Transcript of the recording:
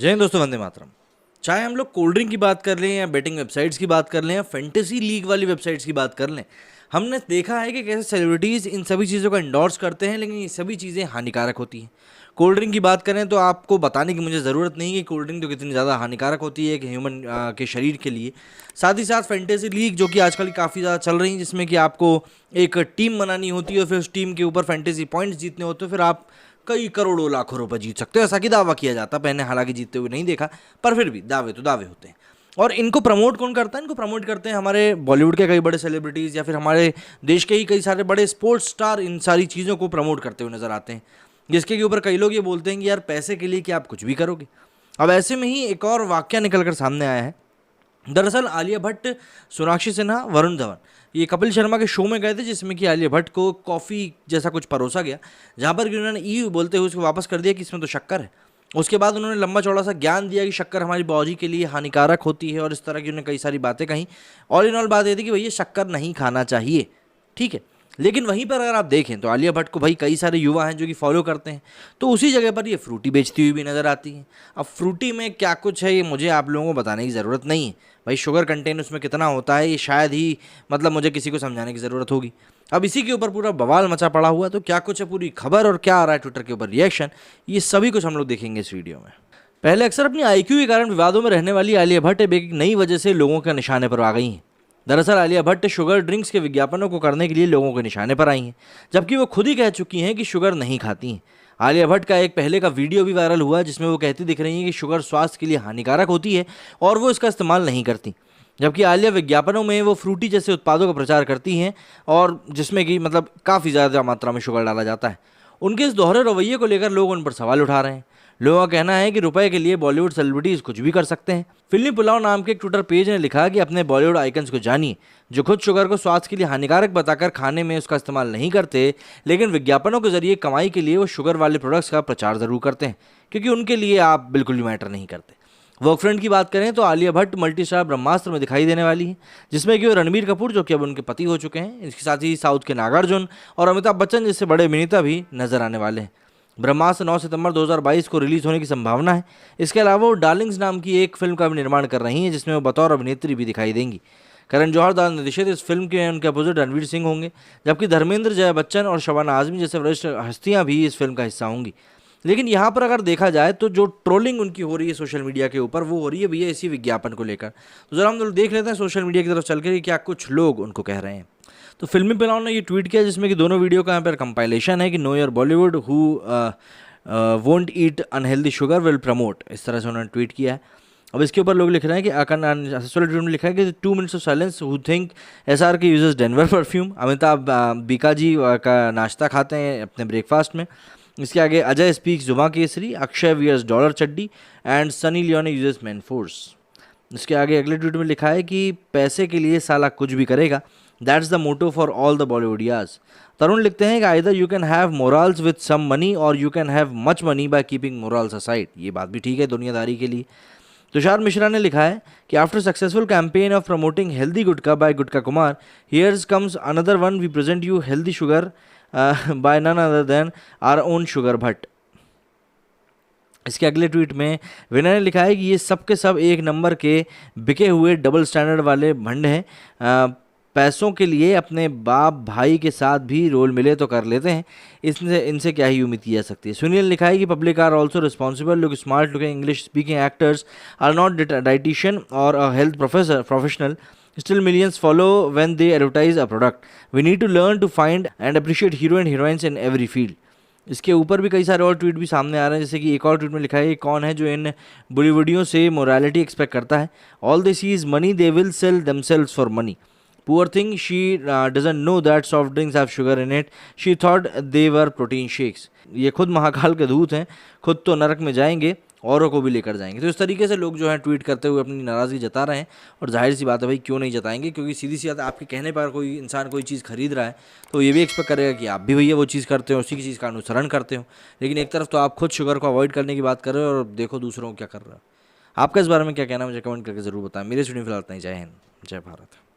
जय हिंद दोस्तों, वंदे मातरम। चाहे हम लोग कोल्ड ड्रिंक की बात कर लें या बेटिंग वेबसाइट्स की बात कर लें या फैंटेसी लीग वाली वेबसाइट्स की बात कर लें, हमने देखा है कि कैसे सेलिब्रिटीज़ इन सभी चीज़ों का इंडोर्स करते हैं, लेकिन ये सभी चीज़ें हानिकारक होती हैं। कोल्ड ड्रिंक की बात करें तो आपको बताने की मुझे ज़रूरत नहीं कि कोल्ड ड्रिंक तो कितनी ज़्यादा हानिकारक होती है कि ह्यूमन के शरीर के लिए। साथ ही साथ फैंटेसी लीग जो कि आजकल काफ़ी ज़्यादा चल रही है, जिसमें कि आपको एक टीम बनानी होती है और फिर उस टीम के ऊपर फैंटेसी पॉइंट्स जीतने होते हैं, फिर आप कई करोड़ों लाखों रुपए जीत सकते हो, ऐसा कि दावा किया जाता है। मैंने हालांकि जीतते हुए नहीं देखा, पर फिर भी दावे तो दावे होते हैं। और इनको प्रमोट कौन करता है? इनको प्रमोट करते हैं हमारे बॉलीवुड के कई बड़े सेलिब्रिटीज़ या फिर हमारे देश के ही कई सारे बड़े स्पोर्ट्स स्टार इन सारी चीज़ों को प्रमोट करते हुए नजर आते हैं, जिसके के ऊपर कई लोग ये बोलते हैं कि यार पैसे के लिए क्या आप कुछ भी करोगे। अब ऐसे में ही एक और वाक्य निकल कर सामने आया है। दरअसल आलिया भट्ट, सोनाक्षी सिन्हा, वरुण धवन ये कपिल शर्मा के शो में गए थे, जिसमें कि आलिया भट्ट को कॉफ़ी जैसा कुछ परोसा गया, जहाँ पर कि उन्होंने ई बोलते हुए उसको वापस कर दिया कि इसमें तो शक्कर है। उसके बाद उन्होंने लंबा चौड़ा सा ज्ञान दिया कि शक्कर हमारी बॉडी के लिए हानिकारक होती है और इस तरह की उन्होंने कई सारी बातें कहीं। ऑल इन ऑल बात ये थी कि भैया शक्कर नहीं खाना चाहिए, ठीक है। लेकिन वहीं पर अगर आप देखें तो आलिया भट्ट को भाई कई सारे युवा हैं जो कि फॉलो करते हैं, तो उसी जगह पर ये फ्रूटी बेचती हुई भी नज़र आती है। अब फ्रूटी में क्या कुछ है ये मुझे आप लोगों को बताने की ज़रूरत नहीं है। भाई शुगर कंटेंट उसमें कितना होता है ये शायद ही मुझे किसी को समझाने की ज़रूरत होगी। अब इसी के ऊपर पूरा बवाल मचा पड़ा हुआ, तो क्या कुछ है पूरी खबर और क्या आ रहा है ट्विटर के ऊपर रिएक्शन, ये सभी कुछ हम लोग देखेंगे इस वीडियो में। पहले अक्सर अपनी आईक्यू के कारण विवादों में रहने वाली आलिया भट्ट अब एक नई वजह से लोगों के निशाने पर आ गई हैं। दरअसल आलिया भट्ट शुगर ड्रिंक्स के विज्ञापनों को करने के लिए लोगों के निशाने पर आई हैं, जबकि वो खुद ही कह चुकी हैं कि शुगर नहीं खाती हैं। आलिया भट्ट का एक पहले का वीडियो भी वायरल हुआ, जिसमें वो कहती दिख रही हैं कि शुगर स्वास्थ्य के लिए हानिकारक होती है और वो इसका इस्तेमाल नहीं करती। जबकि आलिया विज्ञापनों में वो फ्रूटी जैसे उत्पादों का प्रचार करती हैं और जिसमें कि काफ़ी ज़्यादा मात्रा में शुगर डाला जाता है। उनके इस दोहरे रवैये को लेकर लोग उन पर सवाल उठा रहे हैं। लोगों का कहना है कि रुपए के लिए बॉलीवुड सेलिब्रिटीज कुछ भी कर सकते हैं। फिल्मी पुलाव नाम के एक ट्विटर पेज ने लिखा कि अपने बॉलीवुड आइकन्स को जानिए जो खुद शुगर को स्वास्थ्य के लिए हानिकारक बताकर खाने में उसका इस्तेमाल नहीं करते, लेकिन विज्ञापनों के जरिए कमाई के लिए वो शुगर वाले प्रोडक्ट्स का प्रचार जरूर करते हैं, क्योंकि उनके लिए आप बिल्कुल भी मैटर नहीं करते। वर्क फ्रेंड की बात करें तो आलिया भट्ट मल्टी स्टार ब्रह्मास्त्र में दिखाई देने वाली है, जिसमें कि वो रणबीर कपूर जो कि अब उनके पति हो चुके हैं, इसके साथ ही साउथ के नागार्जुन और अमिताभ बच्चन जैसे बड़े अभिनेता भी नजर आने वाले हैं। ब्रह्मास्त्र 9 सितंबर 2022 को रिलीज होने की संभावना है। इसके अलावा वो डार्लिंग्स नाम की एक फिल्म का भी निर्माण कर रही हैं, जिसमें वो बतौर अभिनेत्री भी दिखाई देंगी। करण जौहर द्वारा निर्देशित इस फिल्म के उनके अपोजिट रणवीर सिंह होंगे, जबकि धर्मेंद्र, जया बच्चन और शबाना आजमी जैसे वरिष्ठ हस्तियां भी इस फिल्म का हिस्सा होंगी। लेकिन यहाँ पर अगर देखा जाए तो जो ट्रोलिंग उनकी हो रही है सोशल मीडिया के ऊपर, वो हो रही है भैया इसी विज्ञापन को लेकर। तो जरा हम लोग देख लेते हैं सोशल मीडिया की तरफ चलकर कि क्या कुछ लोग उनको कह रहे हैं। तो फिल्मी पिलाओ ने ये ट्वीट किया, जिसमें कि दोनों वीडियो का यहाँ पर कंपाइलेशन है कि know your Bollywood who won't eat unhealthy sugar will promote, इस तरह से उन्होंने ट्वीट किया है। अब इसके ऊपर लोग लिख रहे हैं कि ट्वीट में लिखा है कि 2 minutes of silence who think SR के यूजेस डेनवर परफ्यूम। अमिताभ बीका जी का नाश्ता खाते हैं अपने ब्रेकफास्ट में। इसके आगे अजय स्पीक्स जुमा केसरी, अक्षय वियर्स डॉलर चड्डी and Sunny Leone uses man force. इसके आगे अगले ट्वीट में लिखा है कि पैसे के लिए साला कुछ भी करेगा, that's the motto for all the बॉलीवुडियाज। तरुण लिखते हैं कि either you can have morals with some money और you can have much money by keeping morals aside. ये बात भी ठीक है दुनियादारी के लिए। तुषार मिश्रा ने लिखा है कि after successful campaign of promoting healthy gutka by Gutka Kumar, here's comes another one, we present you healthy sugar by none other than our own Sugar Bhatt. इसके अगले ट्वीट में विनय ने लिखा है कि ये सब के सब एक नंबर के बिके हुए डबल स्टैंडर्ड वाले भंड हैं, पैसों के लिए अपने बाप भाई के साथ भी रोल मिले तो कर लेते हैं, इनसे क्या ही उम्मीद की जा सकती है। सुनील ने लिखा है कि public are also responsible, look smart looking English speaking actors are not dietician और a health professional, still millions follow when they advertise a product. We need to learn to find and appreciate hero and heroines in every field. इसके ऊपर भी कई सारे और tweet भी सामने आ रहे हैं, जैसे कि एक और ट्वीट में लिखा है, कौन है जो इन बॉलीवुडियों से मोरालिटी एक्सपेक्ट करता है, all they see is money, they will sell themselves for money. Poor thing, she doesn't know that soft drinks have sugar in it. She thought they were protein shakes. ये खुद महाकाल के दूत हैं, खुद तो नरक में जाएंगे, औरों को भी लेकर जाएंगे। तो इस तरीके से लोग जो हैं ट्वीट करते हुए अपनी नाराज़गी जता रहे हैं, और जाहिर सी बात है भाई क्यों नहीं जताएंगे, क्योंकि सीधी सी बात है आपके कहने पर कोई इंसान कोई चीज़ खरीद रहा है तो ये भी एक्सपेक्ट करेगा कि आप भी भैया वो चीज़ करते हो, उसी की चीज़ का अनुसरण करते हो। लेकिन एक तरफ तो आप खुद शुगर को अवॉइड करने की बात कर रहे हो और देखो दूसरों को क्या कर रहे हो। आपका इस बारे में क्या कहना है मुझे कमेंट करके ज़रूर बताएं। मेरे स्टूडियो फिलहाल इतना ही। जय हिंद, जय भारत।